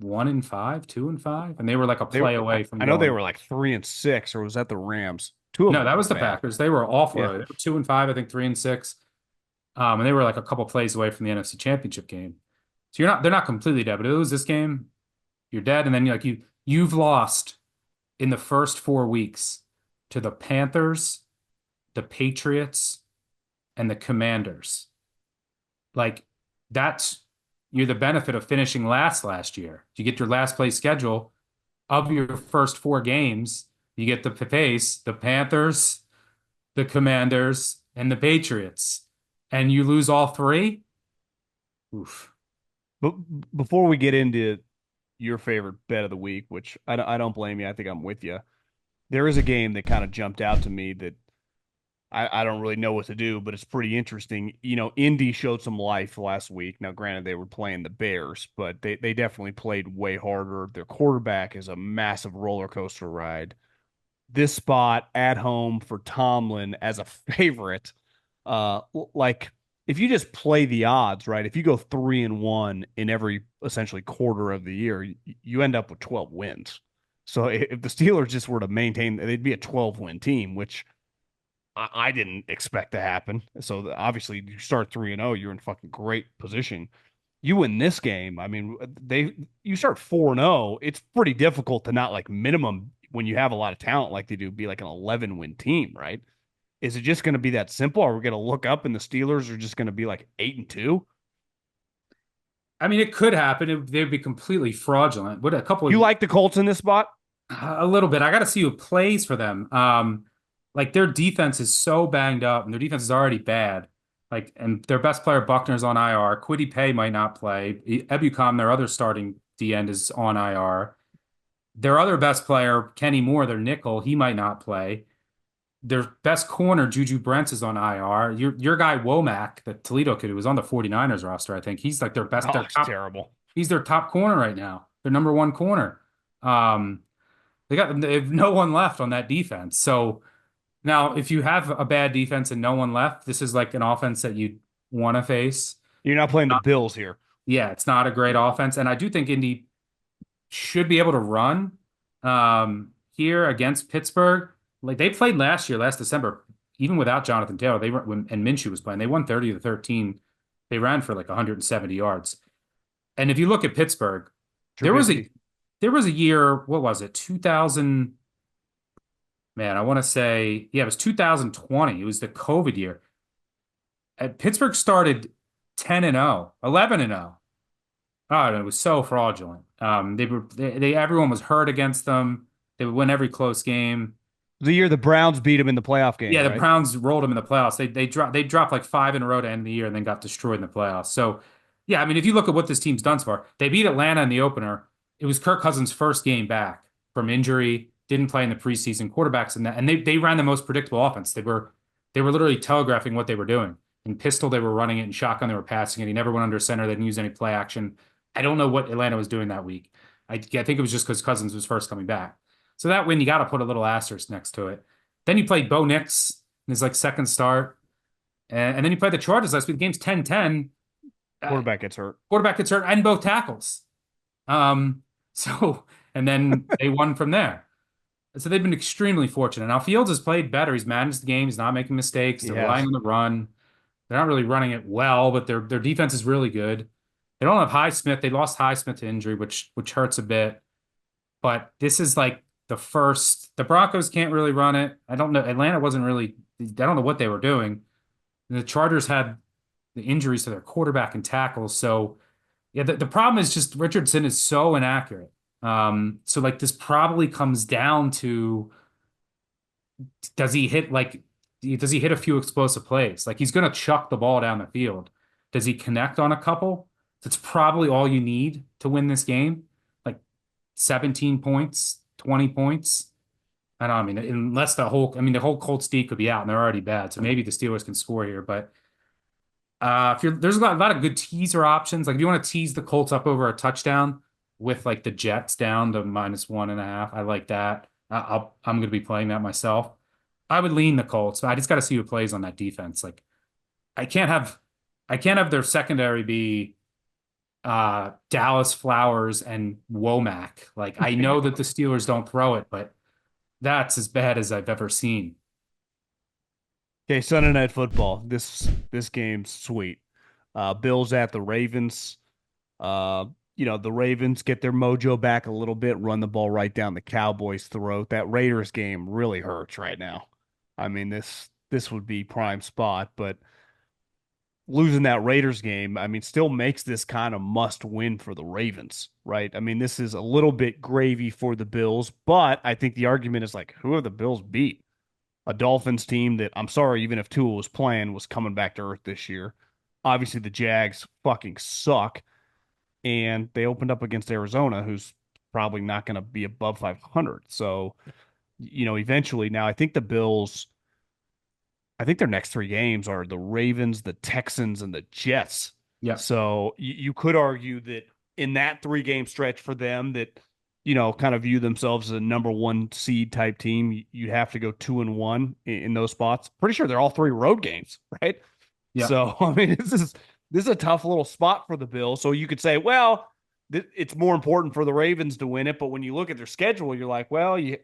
1-5, 2-5, and they were like a They were, play away from I know they going. were like 3-6, or was that the Rams? Two of No, them that were was the bad. Packers. They were awful. Yeah. They were 2-5, I think 3-6. And they were like a couple plays away from the NFC Championship game. So they're not completely dead, but if it was this game, you're dead. And then you've lost in the first 4 weeks to the Panthers, the Patriots, and the Commanders. Like that's you're the benefit of finishing last year. You get your last place schedule of your first 4 games. You get to face the Panthers, the Commanders, and the Patriots, and you lose all three. Oof. But before we get into your favorite bet of the week, which I don't blame you. I think I'm with you. There is a game that kind of jumped out to me that I don't really know what to do, but it's pretty interesting. Indy showed some life last week. Now, granted, they were playing the Bears, but they definitely played way harder. Their quarterback is a massive roller coaster ride. This spot at home for Tomlin as a favorite, like if you just play the odds, right? If you go 3-1 in every essentially quarter of the year, you end up with 12 wins. So if the Steelers just were to maintain, they'd be a 12-win team, which I didn't expect to happen. So obviously, you start 3-0, you're in fucking great position. You win this game. I mean, you start 4-0. It's pretty difficult to not like minimum when you have a lot of talent like they do be like an 11-win team, right? Is it just going to be that simple? Are we going to look up and the Steelers are just going to be like 8-2? I mean, it could happen. They'd be completely fraudulent. What a couple You of like the Colts in this spot? a little bit. I got to see who plays for them. Like their defense is so banged up, and their defense is already bad. Like, and their best player Buckner's on IR. Kwity Paye might not play. Ebukam, their other starting D end, is on IR. Their other best player, Kenny Moore, their nickel, he might not play. Their best corner, Juju Brents, is on IR. Your guy Womack, the Toledo kid who was on the 49ers roster, I think he's like their best. Oh, Their it's top. terrible. He's their top corner right now. Their number one corner. They have no one left on that defense. So now, if you have a bad defense and no one left, this is like an offense that you want to face. You're not playing the Bills here. Yeah, it's not a great offense, and I do think Indy should be able to run here against Pittsburgh. Like they played last December, even without Jonathan Taylor. And Minshew was playing. They won 30-13. They ran for like 170 yards. And if you look at Pittsburgh, Trubisky. there was a year. What was it? 2000. Man, I want to say, yeah, it was 2020. It was the COVID year. Pittsburgh started 10-0, 11-0. Oh, it was so fraudulent. Everyone was hurt against them. They would win every close game. The year the Browns beat them in the playoff game, Yeah, the right? Browns rolled them in the playoffs. They dropped like 5 in a row to end the year and then got destroyed in the playoffs. So, yeah, I mean, if you look at what this team's done so far, they beat Atlanta in the opener. It was Kirk Cousins' first game back from injury. Didn't play in the preseason. Quarterbacks in that, and they ran the most predictable offense. They were literally telegraphing what they were doing. In pistol, they were running it. In shotgun, they were passing it. He never went under center. They didn't use any play action. I don't know what Atlanta was doing that week. I think it was just because Cousins was first coming back. So that win, you got to put a little asterisk next to it. Then you played Bo Nix in his like second start. And then you played the Chargers last week. The game's 10-10. Quarterback gets hurt. Quarterback gets hurt and both tackles. So, and then they won from there. So they've been extremely fortunate. Now Fields has played better. He's managed the game. He's not making mistakes. They're relying on the run. They're not really running it well, but their defense is really good. They don't have Highsmith. They lost Highsmith to injury, which hurts a bit. But this is like the Broncos can't really run it. I don't know. Atlanta wasn't really, I don't know what they were doing. And the Chargers had the injuries to their quarterback and tackles. So yeah, the problem is just Richardson is so inaccurate. So like this probably comes down to, does he hit a few explosive plays? Like he's going to chuck the ball down the field. Does he connect on a couple? That's probably all you need to win this game. Like 17 points, 20 points. I don't know, I mean, unless the whole Colts D could be out and they're already bad. So maybe the Steelers can score here, but there's a lot of good teaser options. Like if you want to tease the Colts up over a touchdown with like the Jets down to -1.5, I like that. I'm going to be playing that myself. I would lean the Colts. I just got to see who plays on that defense. Like I can't have their secondary be Dallas Flowers and Womack. Like I know that the Steelers don't throw it, but that's as bad as I've ever seen. Okay, Sunday Night Football. This game's sweet. Bills at the Ravens. The Ravens get their mojo back a little bit, run the ball right down the Cowboys' throat. That Raiders game really hurts right now. I mean, this would be prime spot, but losing that Raiders game, I mean, still makes this kind of must win for the Ravens, right? I mean, this is a little bit gravy for the Bills, but I think the argument is like, who have the Bills beat? A Dolphins team that, I'm sorry, even if Tua was playing, was coming back to earth this year. Obviously, the Jags fucking suck, and they opened up against Arizona, who's probably not going to be above 500. So, eventually, now I think the Bills, I think their next three games are the Ravens, the Texans, and the Jets. Yeah. So you could argue that in that 3-game stretch for them that, kind of view themselves as a number one seed type team, you'd have to go 2-1 in those spots. Pretty sure they're all 3 road games, right? Yeah. So, I mean, this is a tough little spot for the Bills. So you could say, well, it's more important for the Ravens to win it. But when you look at their schedule, you're like, well, you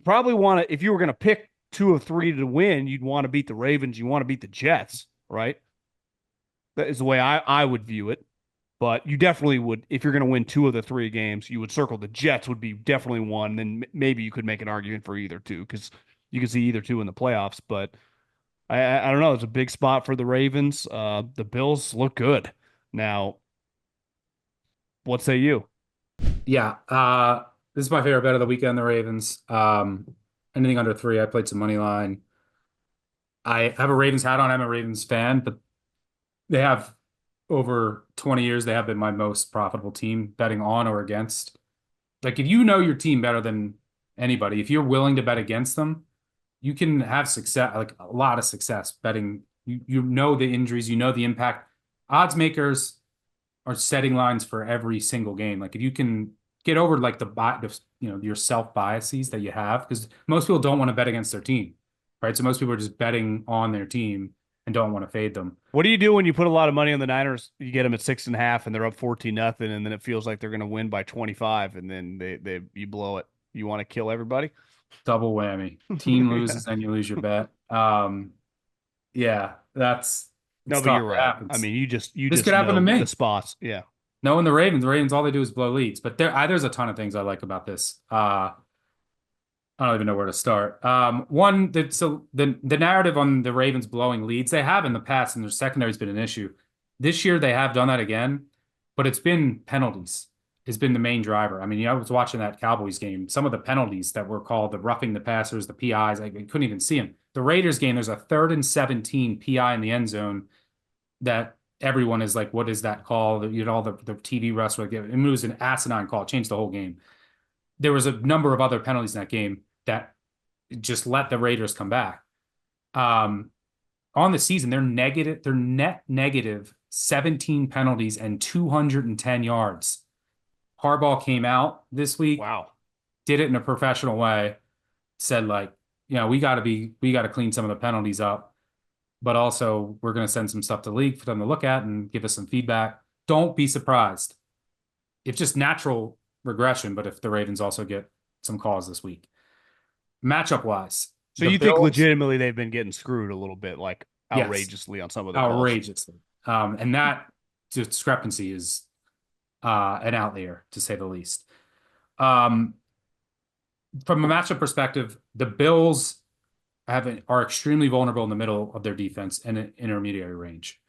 probably want to, if you were going to pick 2 of 3 to win, you'd want to beat the Ravens. You want to beat the Jets, right? That is the way I would view it. But you definitely would, if you're going to win 2 of the 3 games, you would circle the Jets would be definitely one. Then maybe you could make an argument for either 2 because you can see either 2 in the playoffs. But I don't know. It's a big spot for the Ravens. The Bills look good. Now, what say you? Yeah. This is my favorite bet of the weekend, the Ravens. Anything under 3, I played some money line. I have a Ravens hat on. I'm a Ravens fan, but they have over 20 years, they have been my most profitable team betting on or against. Like if you know your team better than anybody, if you're willing to bet against them, you can have success, like a lot of success betting. You know the injuries, you know the impact. Odds makers are setting lines for every single game. Like if you can get over like your self biases that you have, because most people don't want to bet against their team, right? So most people are just betting on their team and don't want to fade them. What do you do when you put a lot of money on the Niners? You get them at 6.5 and they're up 14-0, and then it feels like they're going to win by 25, and then you blow it. You want to kill everybody? Double whammy. Team loses and you lose your bet. Yeah, that's no, but you're right. I mean, you just could happen to me. The spots, yeah. Knowing the Ravens, all they do is blow leads. But there's a ton of things I like about this. I don't even know where to start. The narrative on the Ravens blowing leads, they have in the past, and their secondary's been an issue. This year they have done that again, but it's been penalties. Has been the main driver. I mean, I was watching that Cowboys game. Some of the penalties that were called, the roughing the passers, the PIs, I couldn't even see them. The Raiders game, there's a 3rd and 17 PI in the end zone that everyone is like, what is that call? All the TV refs were giving. It was an asinine call. It changed the whole game. There was a number of other penalties in that game that just let the Raiders come back. On the season, they're net negative 17 penalties and 210 yards. Harbaugh came out this week, Wow. did it in a professional way, said like, we got to clean some of the penalties up, but also we're going to send some stuff to the league for them to look at and give us some feedback. Don't be surprised. It's just natural regression, but if the Ravens also get some calls this week. Matchup wise, So the you think Bills, legitimately they've been getting screwed a little bit, like yes, outrageously on some of the calls? outrageously. And that discrepancy is an outlier to say the least. Um, from a matchup perspective, the Bills are extremely vulnerable in the middle of their defense and an intermediary range.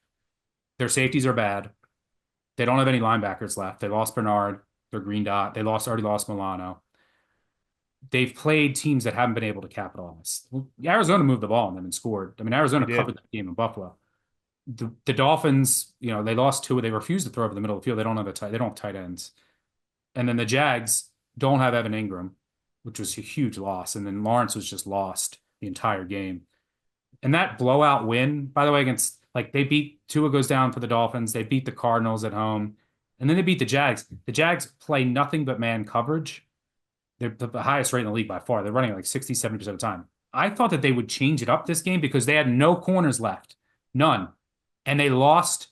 Their safeties are bad. They don't have any linebackers left. They lost Bernard, their green dot. They already lost Milano. They've played teams that haven't been able to capitalize. Arizona moved the ball on them and scored. I mean, They Arizona did. covered that game in Buffalo. The Dolphins, they lost two. They refused to throw over the middle of the field. They don't have they don't have tight ends. And then the Jags don't have Evan Ingram, which was a huge loss. And then Lawrence was just lost the entire game. And that blowout win, by the way, against like they beat Tua goes down for the Dolphins. They beat the Cardinals at home. And then they beat the Jags. The Jags play nothing but man coverage. They're the highest rate in the league by far. They're running like 60, 70% of the time. I thought that they would change it up this game because they had no corners left. None. And they lost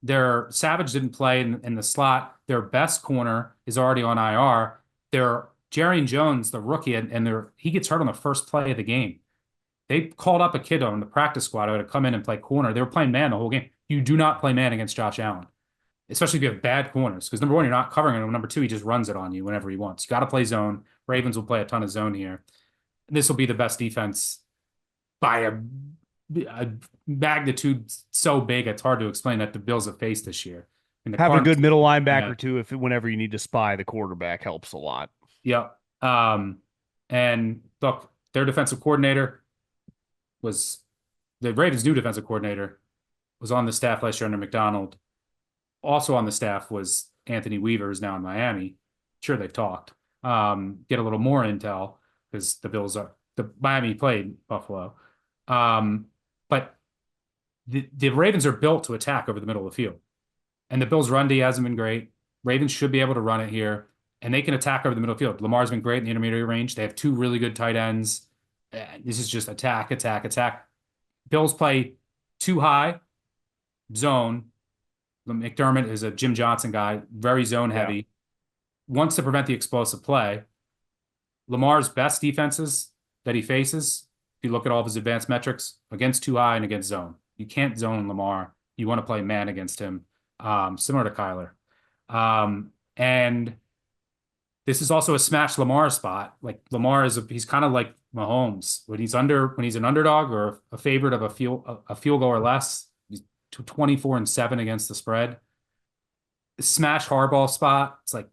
their Savage didn't play in the slot. Their best corner is already on IR. Their Jerry Jones, the rookie, and he gets hurt on the first play of the game. They called up a kid on the practice squad who had to come in and play corner. They were playing man the whole game. You do not play man against Josh Allen, especially if you have bad corners. Because number one, you're not covering him. Number two, he just runs it on you whenever he wants. You got to play zone. Ravens will play a ton of zone here. This will be the best defense by a magnitude so big it's hard to explain that the Bills have faced this year. And the Having a Cardinals, good middle linebacker yeah, too, if whenever you need to spy the quarterback helps a lot. yep. And look, their defensive coordinator was the Ravens' new defensive coordinator was on the staff last year under McDonald. Also on the staff was Anthony Weaver, who's now in Miami. Sure, they've talked. Get a little more intel because the Miami played Buffalo. But the Ravens are built to attack over the middle of the field. And the Bills' run D hasn't been great. Ravens should be able to run it here, and they can attack over the middle of the field. Lamar's been great in the intermediate range. They have two really good tight ends. This is just attack, attack, attack. Bills play too high, zone. McDermott is a Jim Johnson guy, very zone heavy. Yeah. Wants to prevent the explosive play. Lamar's best defenses that he faces, if you look at all of his advanced metrics, against too high and against zone. You can't zone Lamar. You want to play man against him, similar to Kyler. And this is also a smash Lamar spot. Like Lamar he's kind of like Mahomes when he's an underdog or a favorite of a field goal or less. He's 24-7 against the spread. Smash Harbaugh spot. It's like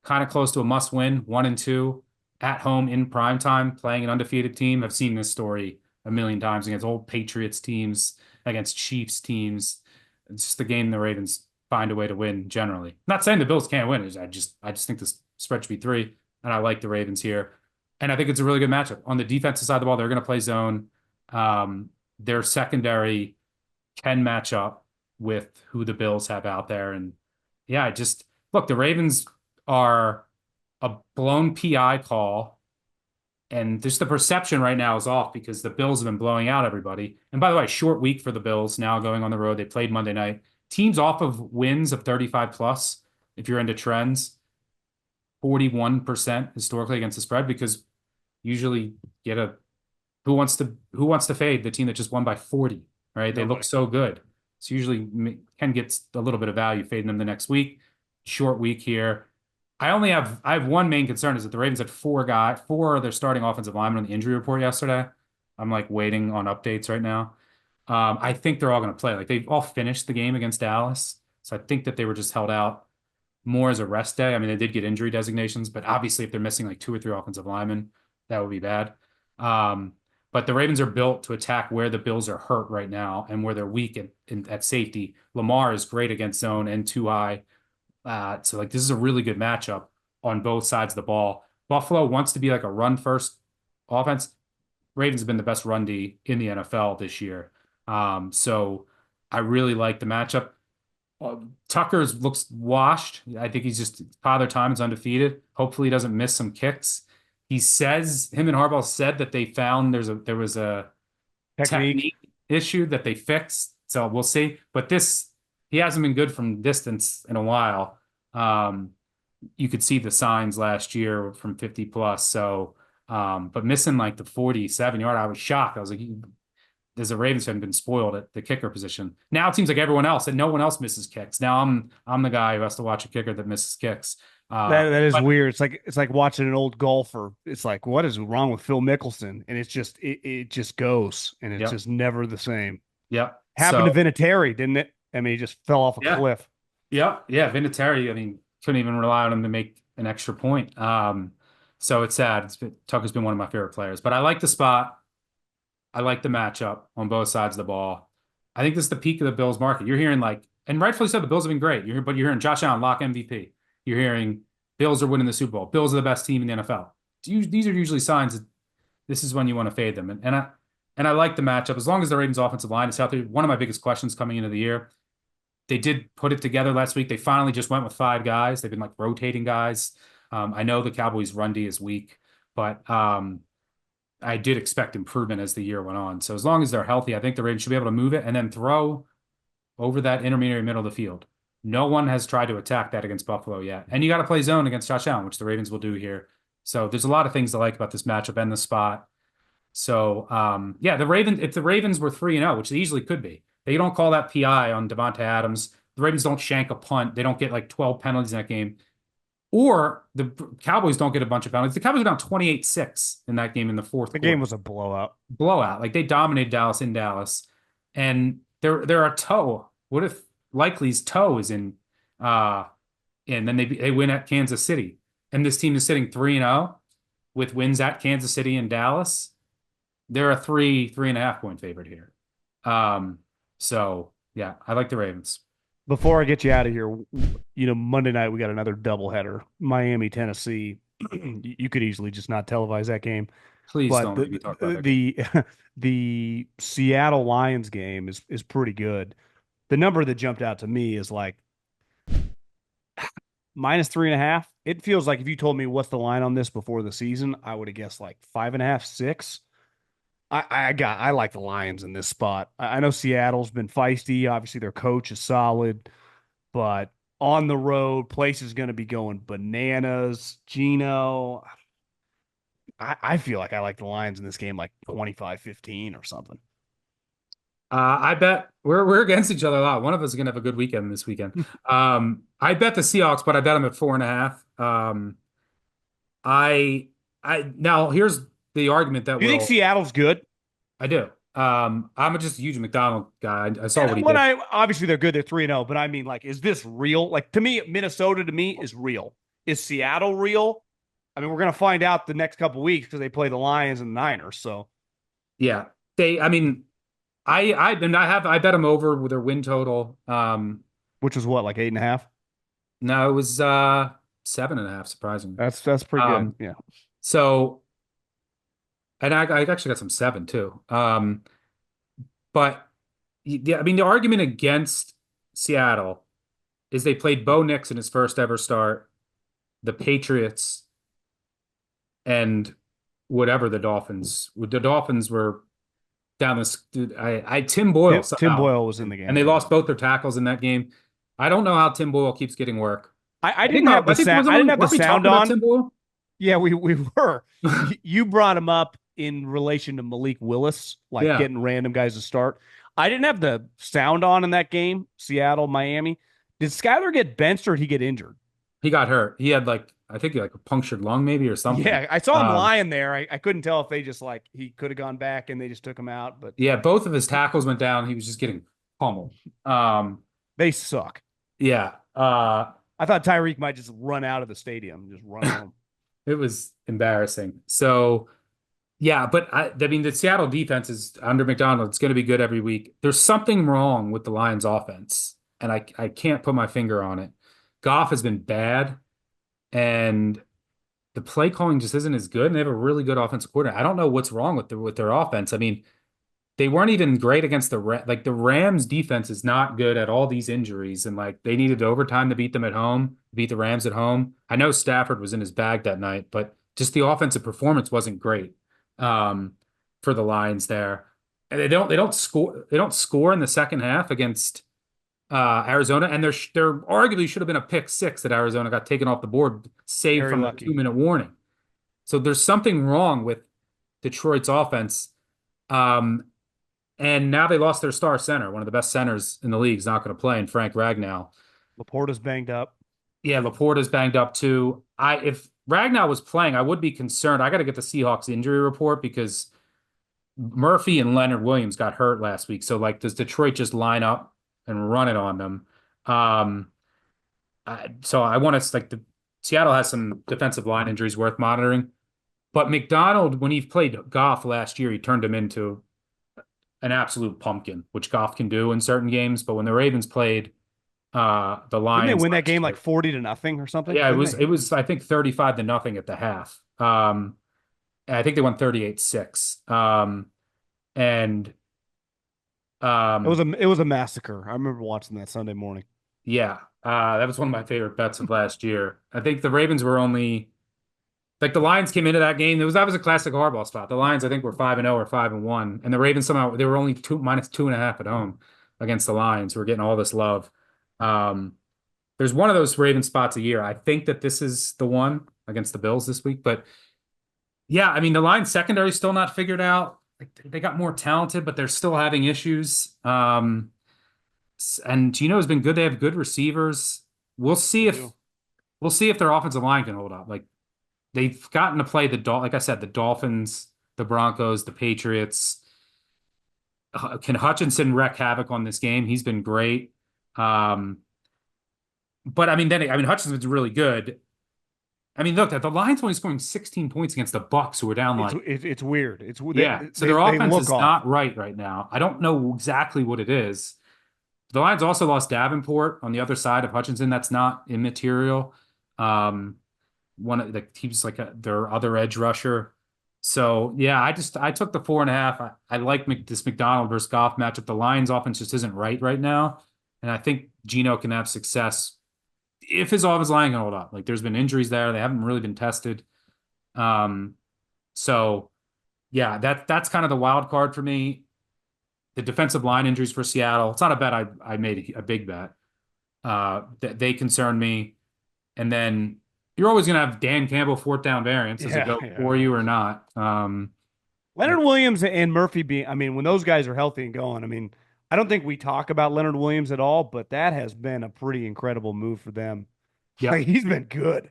kind of close to a must win, 1-2 at home in prime time, playing an undefeated team. I've seen this story a million times against old Patriots teams, against Chiefs teams. It's just the game the Ravens find a way to win generally. Not saying the Bills can't win. I just think this spread should be 3, and I like the Ravens here. And I think it's a really good matchup. On the defensive side of the ball, they're going to play zone. Their secondary can match up with who the Bills have out there. And yeah, look, the Ravens are a blown PI call. And just the perception right now is off because the Bills have been blowing out everybody. And by the way, short week for the Bills now going on the road. They played Monday night. Teams off of wins of 35 plus, if you're into trends, 41% historically against the spread because usually who wants to fade the team that just won by 40, right? They look so good. So usually can get a little bit of value fading them the next week. Short week here. I have one main concern is that the Ravens had 4 of their starting offensive linemen on the injury report yesterday. I'm like waiting on updates right now. I think they're all going to play. Like they've all finished the game against Dallas. So I think that they were just held out more as a rest day. I mean, they did get injury designations, but obviously if they're missing like 2 or 3 offensive linemen, that would be bad. But the Ravens are built to attack where the Bills are hurt right now and where they're weak at safety. Lamar is great against zone and too high. So like this is a really good matchup on both sides of the ball. Buffalo wants to be like a run first offense. Ravens have been the best run D in the NFL this year. So I really like the matchup. Tucker's looks washed. I think he's just Father Time is undefeated. Hopefully, he doesn't miss some kicks. He says him and Harbaugh said that they found there was a Technique. technique issue that they fixed. So we'll see. But this he hasn't been good from distance in a while. Um, you could see the signs last year from 50 plus. So, but missing like the 47-yard, I was shocked. I was like, there's a Ravens fan been spoiled at the kicker position. Now it seems like everyone else and no one else misses kicks. Now I'm the guy who has to watch a kicker that misses kicks. That is But weird. It's like watching an old golfer. It's like, what is wrong with Phil Mickelson? And it just goes, and it's yep, just never the same. yep. Happened to So Vinatieri, didn't it? I mean, he just fell off a yeah, cliff. yeah. Vinatieri, I mean, couldn't even rely on him to make an extra point. So it's sad. Tucker's been one of my favorite players, but I like the spot. I like the matchup on both sides of the ball. I think this is the peak of the Bills market. You're hearing like, and rightfully so, the Bills have been great. But you're hearing Josh Allen lock MVP. You're hearing Bills are winning the Super Bowl. Bills are the best team in the NFL. These are usually signs that this is when you want to fade them. And I like the matchup as long as the Ravens' offensive line is healthy. One of my biggest questions coming into the year, they did put it together last week. They finally just went with 5 guys. They've been like rotating guys. I know the Cowboys' run D is weak, but I did expect improvement as the year went on. So as long as they're healthy, I think the Ravens should be able to move it and then throw over that intermediate middle of the field. No one has tried to attack that against Buffalo yet. And you got to play zone against Josh Allen, which the Ravens will do here. So there's a lot of things to like about this matchup and the spot. So yeah, if the Ravens were 3-0, which they easily could be, they don't call that PI on Devonta Adams. The Ravens don't shank a punt. They don't get like 12 penalties in that game. Or the Cowboys don't get a bunch of penalties. The Cowboys were down 28-6 in that game in the fourth The quarter. game was a blowout. Blowout. Like they dominated Dallas in Dallas. And they're a toe. What if Likely's toe is in then they win at Kansas City. And this team is sitting 3-0 with wins at Kansas City and Dallas. They're a 3.5 point favorite here. So yeah, I like the Ravens. Before I get you out of here, Monday night we got another doubleheader. Miami, Tennessee. You could easily just not televise that game. Please But don't make me talk about that game. the Seattle Lions game is pretty good. The number that jumped out to me is like -3.5. It feels like if you told me what's the line on this before the season, I would have guessed like 5.5, 6. I like the Lions in this spot. I know Seattle's been feisty. Obviously, their coach is solid, but on the road, place is going to be going bananas. Gino, I feel like I like the Lions in this game like 25-15 or something. I bet we're against each other a lot. One of us is gonna have a good weekend this weekend. I bet the Seahawks, but I bet them at 4.5. I now here's the argument that Do you think Seattle's good? I do. I'm just a huge McDonald guy. I saw what he When did. obviously they're good, they're 3-0, but I mean, like, is this real? Like to me, Minnesota to me is real. Is Seattle real? I mean, we're gonna find out the next couple weeks because they play the Lions and the Niners. So Yeah, I mean, I bet them over with their win total. which was what, like 8.5? No, it was 7.5, surprisingly. That's pretty good. Um, Yeah. so and I actually got some 7 too. But yeah, I mean, the argument against Seattle is they played Bo Nix in his first ever start, the Patriots, and whatever the Dolphins. The Dolphins were down this. Dude, Tim Boyle Tim somehow, Boyle was in the game. and they lost both their tackles in that game. I don't know how Tim Boyle keeps getting work. I didn't have the sound. I didn't have the Weren't we sound talking about on. Tim Boyle? Yeah, we were. You brought him up in relation to Malik Willis, like Yeah, getting random guys to start. I didn't have the sound on in that game, Seattle, Miami. Did Skyler get benched or did he get injured? he got hurt. He had like I think like a punctured lung maybe or something. Yeah, I saw him Um, lying there. I couldn't tell if they just like he could have gone back and they just took him out, but yeah, both of his tackles went down. He was just getting pummeled. they suck. Yeah. I thought Tyreek might just run out of the stadium and just run home. It was embarrassing. So, yeah, but I mean, the Seattle defense is under McDonald. It's going to be good every week. There's something wrong with the Lions offense, and I can't put my finger on it. Goff has been bad, and the play calling just isn't as good. And they have a really good offensive coordinator. I don't know what's wrong with their offense. I mean, they weren't even great against like the Rams defense is not good at all these injuries, and like they needed overtime to beat them at home, beat the Rams at home. I know Stafford was in his bag that night, but just the offensive performance wasn't great um, for the Lions there. And they don't score in the second half against Arizona, and there arguably should have been a pick six that Arizona got taken off the board, saved Very from the lucky. 2-minute warning. So there's something wrong with Detroit's offense. Um, and now they lost their star center, one of the best centers in the league, is not going to play, and Frank Ragnow. Laporta's banged up. Yeah, Laporta's banged up too. If Ragnow was playing, I would be concerned. I got to get the Seahawks injury report because Murphy and Leonard Williams got hurt last week. So like, does Detroit just line up and run it on them? Um, so I want to like the Seattle has some defensive line injuries worth monitoring. But McDonald, when he played Goff last year, he turned him into an absolute pumpkin, which Goff can do in certain games. But when the Ravens played the Didn't they Lions win that last game year, like 40-0 or something? yeah, it Didn't was they? it was I think 35-0 at the half. I think they won 38-6. And It was um, a massacre. I remember watching that Sunday morning. yeah, that was one of my favorite bets of last year. I think the Ravens were only like the Lions came into that game. That was a classic Harbaugh spot. The Lions, I think, were 5-0 or 5-1, and the Ravens somehow they were only -2.5 at home against the Lions, who are getting all this love. Um, there's one of those Raven spots a year. I think that this is the one against the Bills this week. But yeah, I mean the Lions secondary is still not figured out. Like, they got more talented, but they're still having issues. And Gino has been good. They have good receivers. We'll see They if do. we'll see if their offensive line can hold up. Like they've gotten to play like I said, the Dolphins, the Broncos, the Patriots. Can Hutchinson wreak havoc on this game? He's been great. Um, but Hutchinson's really good. I mean, look, the Lions only scoring 16 points against the Bucks, who are down like, It's weird. It's yeah. So their they offense look is off. not right now. I don't know exactly what it is. The Lions also lost Davenport on the other side of Hutchinson. That's not immaterial. Um, one of the he's like their other edge rusher. So yeah, I took the 4.5. I like this McDonald versus Goff matchup. The Lions offense just isn't right now, and I think Gino can have success if his offensive line can hold up. Like there's been injuries there; they haven't really been tested. Um, so yeah, that's kind of the wild card for me. The defensive line injuries for Seattle. It's not a bet I made a big bet. They concern me, and then you're always going to have Dan Campbell fourth down variants. Does it Yeah, go yeah, for you or not? Leonard Williams and Murphy being, I mean, when those guys are healthy and going, I mean, I don't think we talk about Leonard Williams at all, but that has been a pretty incredible move for them. Yep. Like he's been good.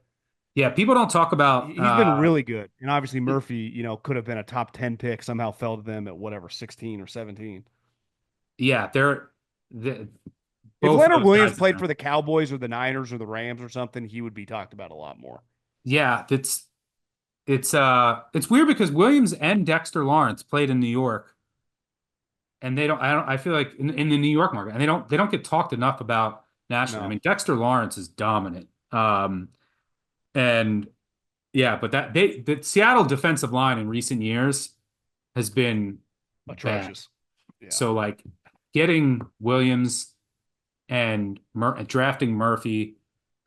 Yeah, people don't talk about He's been really good. And obviously Murphy, could have been a top 10 pick, somehow fell to them at whatever, 16 or 17. yeah, the If both of Leonard those Williams guys played are. for the Cowboys or the Niners or the Rams or something, he would be talked about a lot more. Yeah, it's weird because Williams and Dexter Lawrence played in New York, and I feel like in the New York market, and they don't get talked enough about nationally. I No, mean, Dexter Lawrence is dominant. And yeah, but the Seattle defensive line in recent years has been bad. atrocious. Yeah. So like getting Williams and drafting Murphy,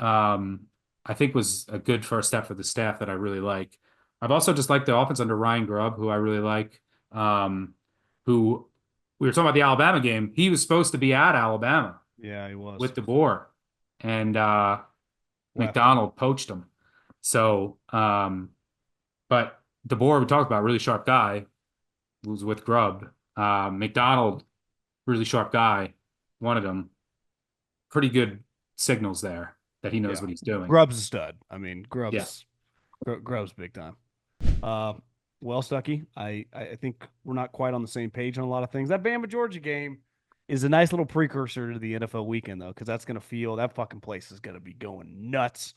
I think was a good first step for the staff that I really like. I've also just liked the offense under Ryan Grubb, who I really like. Who we were talking about the Alabama game. He was supposed to be at Alabama Yeah, he was. with DeBoer, and Left. McDonald poached him. So, but DeBoer we talked about really sharp guy was with Grubb. McDonald, really sharp guy, wanted him. Pretty good signals there that he knows Yeah. what he's doing. Grubb's a stud. I mean, Yeah. Grubb's big time. Uh, well, Stuckey, I think we're not quite on the same page on a lot of things. That Bama Georgia game is a nice little precursor to the NFL weekend, though, because that's going to feel that fucking place is going to be going nuts.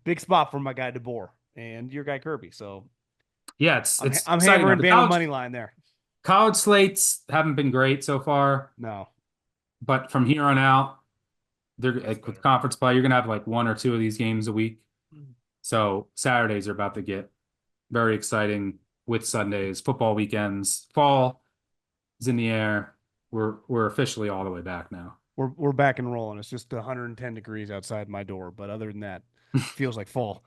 Big spot for my guy DeBoer and your guy Kirby. So Yeah, it's I'm exciting. hammering The Bama money line there. college slates haven't been great so far, No, but from here on out, they're it's like, with better. conference play, you're gonna have like one or two of these games a week. So Saturdays are about to get very exciting with Sundays, football weekends, fall. is in the air. We're officially all the way back now. We're back and rolling. It's just 110 degrees outside my door, but other than that, feels like fall.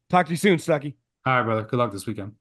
Talk to you soon, Stuckey. All right, brother. Good luck this weekend.